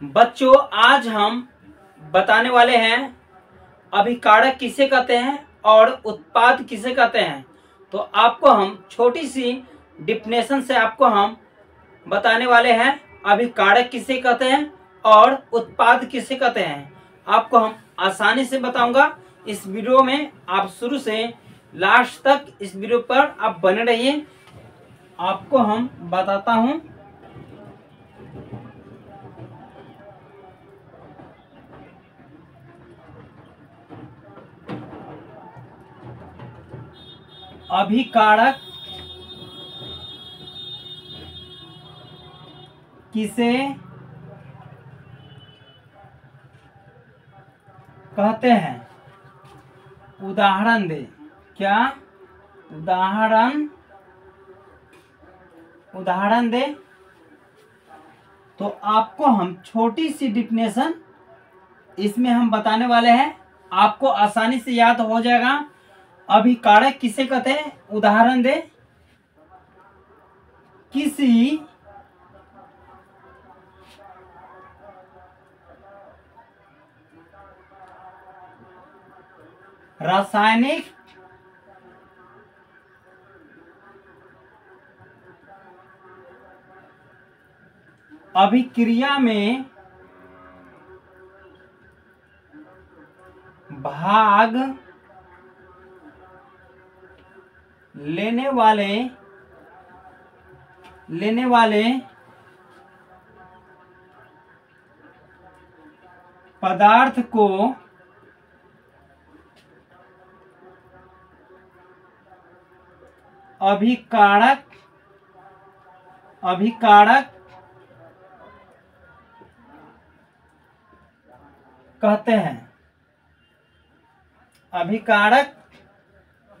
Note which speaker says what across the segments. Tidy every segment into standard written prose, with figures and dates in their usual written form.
Speaker 1: बच्चों आज हम बताने वाले हैं अभिकारक किसे कहते हैं और उत्पाद किसे कहते हैं। तो आपको हम छोटी सी डिफिनेशन से आपको हम बताने वाले हैं अभिकारक किसे कहते हैं और उत्पाद किसे कहते हैं। आपको हम आसानी से बताऊंगा। इस वीडियो में आप शुरू से लास्ट तक इस वीडियो पर आप बने रहिए। आपको हम बताता हूं। अभिकारक किसे कहते हैं, उदाहरण दे। क्या उदाहरण दे। तो आपको हम छोटी सी डिफिनेशन इसमें हम बताने वाले हैं, आपको आसानी से याद हो जाएगा। अभिकारक किसे कहते हैं, उदाहरण दे। किसी रासायनिक अभिक्रिया में भाग लेने वाले पदार्थ को अभिकारक कहते हैं। अभिकारक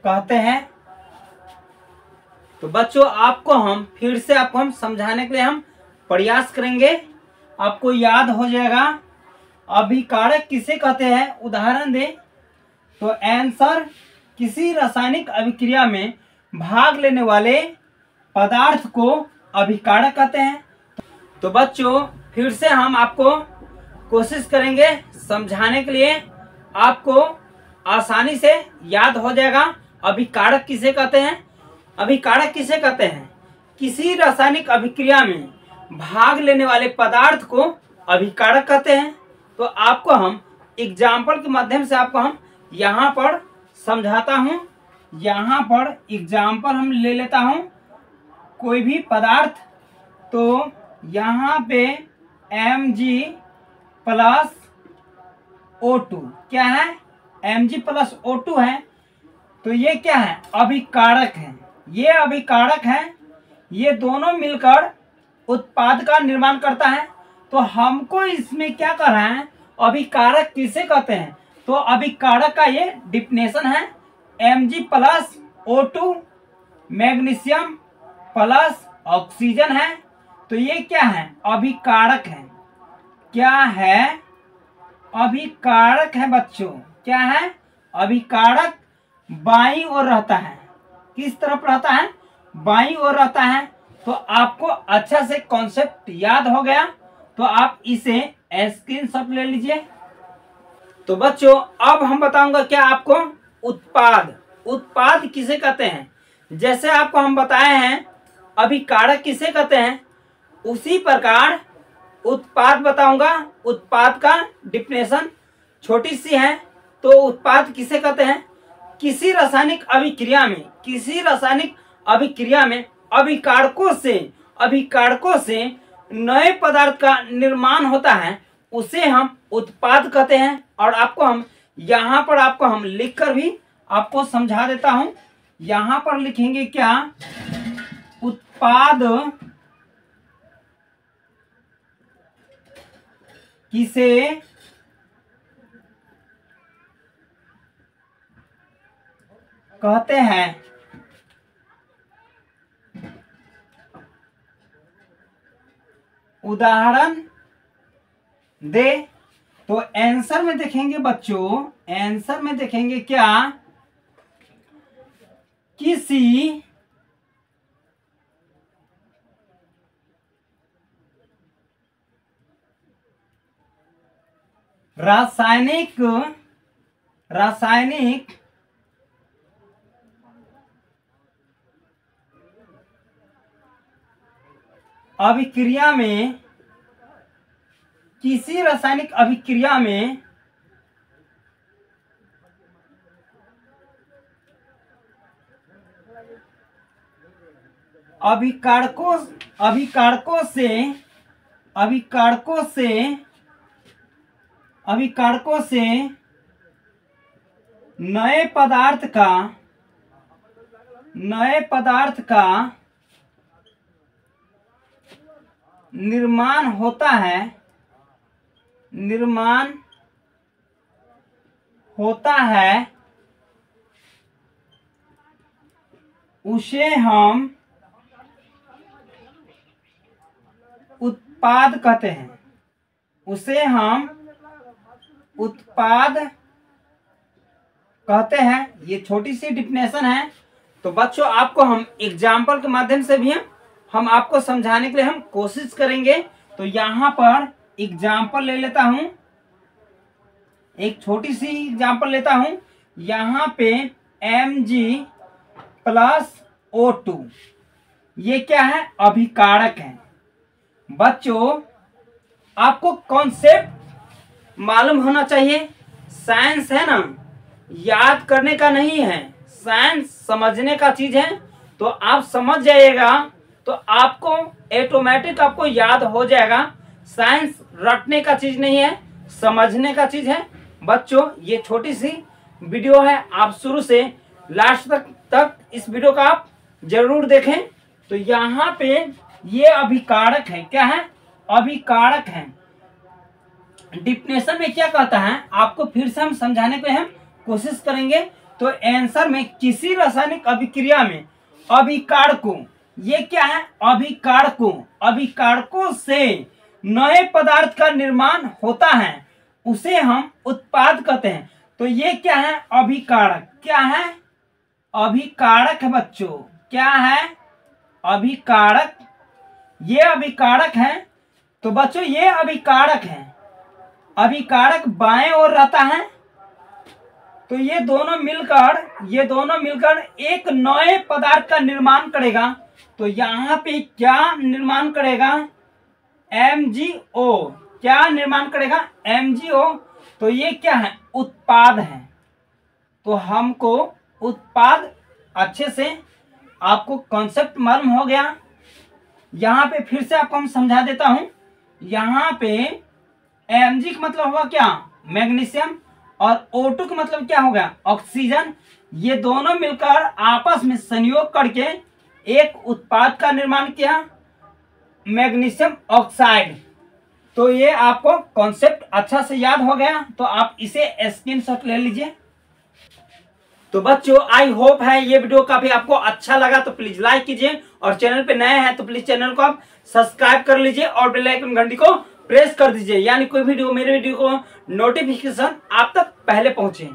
Speaker 1: कहते हैं। तो बच्चों आपको हम फिर से आपको हम समझाने के लिए हम प्रयास करेंगे, आपको याद हो जाएगा। अभिकारक किसे कहते हैं, उदाहरण दे। तो आंसर किसी रासायनिक अभिक्रिया में भाग लेने वाले पदार्थ को अभिकारक कहते हैं। तो बच्चों फिर से हम आपको कोशिश करेंगे समझाने के लिए, आपको आसानी से याद हो जाएगा। अभिकारक किसे कहते हैं, अभिकारक किसे कहते हैं, किसी रासायनिक अभिक्रिया में भाग लेने वाले पदार्थ को अभिकारक कहते हैं। तो आपको हम एग्जाम्पल के माध्यम से आपको हम यहाँ पर समझाता हूँ। यहाँ पर एग्जाम्पल हम ले लेता हूँ कोई भी पदार्थ। तो यहाँ पे Mg+O2 क्या है, Mg+O2 है। तो ये क्या है, अभिकारक है। ये अभिकारक है, ये दोनों मिलकर उत्पाद का निर्माण करता है। तो हमको इसमें क्या कर रहा है, अभिकारक किसे कहते हैं। तो अभिकारक का ये डिफिनेशन है, Mg+O2 मैग्नीशियम प्लस ऑक्सीजन है। तो ये क्या है, अभिकारक है। क्या है, अभिकारक है बच्चों। क्या है, अभिकारक बाईं ओर रहता है। किस तरफ रहता है, बाईं ओर रहता है। तो आपको अच्छा से कॉन्सेप्ट याद हो गया, तो आप इसे स्क्रीनशॉट ले लीजिए। तो बच्चों अब हम बताऊंगा क्या आपको, उत्पाद किसे कहते हैं। जैसे आपको हम बताए हैं अभिकारक किसे कहते हैं, उसी प्रकार उत्पाद बताऊंगा। उत्पाद का डिफिनेशन छोटी सी है। तो उत्पाद किसे कहते हैं, किसी रासायनिक अभिक्रिया में अभिकारकों से नए पदार्थ का निर्माण होता है, उसे हम उत्पाद कहते हैं। और आपको हम यहाँ पर आपको हम लिखकर भी आपको समझा देता हूं। यहाँ पर लिखेंगे क्या, उत्पाद किसे कहते हैं, उदाहरण दे। तो आंसर में देखेंगे बच्चों, आंसर में देखेंगे क्या, किसी रासायनिक अभिक्रिया में, किसी रासायनिक अभिक्रिया में अभिकारकों से नए पदार्थ का निर्माण होता है, उसे हम उत्पाद कहते हैं। उसे हम उत्पाद कहते हैं। ये छोटी सी डिफिनेशन है। तो बच्चों आपको हम एग्जाम्पल के माध्यम से भी हम आपको समझाने के लिए हम कोशिश करेंगे। तो यहाँ पर एग्जाम्पल ले लेता हूं, एक छोटी सी एग्जाम्पल लेता हूं। यहाँ पे Mg+O2 ये क्या है? अभिकारक है। बच्चों आपको कॉन्सेप्ट मालूम होना चाहिए। साइंस है ना, याद करने का नहीं है, साइंस समझने का चीज है। तो आप समझ जाइएगा तो आपको ऑटोमेटिक आपको याद हो जाएगा। साइंस रटने का चीज नहीं है, समझने का चीज है। बच्चों ये छोटी सी वीडियो है, आप शुरू से लास्ट तक इस वीडियो का आप जरूर देखें। तो यहाँ पे ये अभिकारक है। क्या है? अभिकारक है। डिफिनेशन में क्या कहता है आपको फिर से हम समझाने पे हम कोशिश करेंगे। तो आंसर में किसी रासायनिक अभिक्रिया में अभिकारकों, ये क्या है? अभिकारकों से नए पदार्थ का निर्माण होता है, उसे हम उत्पाद कहते हैं। तो ये क्या है? अभिकारक। क्या है? अभिकारक है बच्चों। क्या है? अभिकारक। ये अभिकारक है। तो बच्चों ये अभिकारक है। अभिकारक बाएं ओर रहता है। तो ये दोनों मिलकर एक नए पदार्थ का निर्माण करेगा। तो यहाँ पे क्या निर्माण करेगा? MgO। क्या निर्माण करेगा? MgO। तो ये क्या है? उत्पाद है। तो हमको उत्पाद अच्छे से आपको कॉन्सेप्ट मालूम हो गया। यहाँ पे फिर से आपको हम समझा देता हूं। यहाँ पे Mg का मतलब होगा क्या? मैग्नीशियम। और O2 का मतलब क्या होगा? ऑक्सीजन। ये दोनों मिलकर आपस में संयोग करके एक उत्पाद का निर्माण किया, मैग्नीशियम ऑक्साइड। तो ये आपको कॉन्सेप्ट अच्छा से याद हो गया। तो आप इसे स्क्रीनशॉट ले लीजिए। तो बच्चों आई होप है ये वीडियो काफी आपको अच्छा लगा। तो प्लीज लाइक कीजिए और चैनल पे नए हैं तो प्लीज चैनल को आप सब्सक्राइब कर लीजिए और बेल आइकन घंटी को प्रेस कर दीजिए, यानी कोई वीडियो मेरे वीडियो को नोटिफिकेशन आप तक पहले पहुंचे।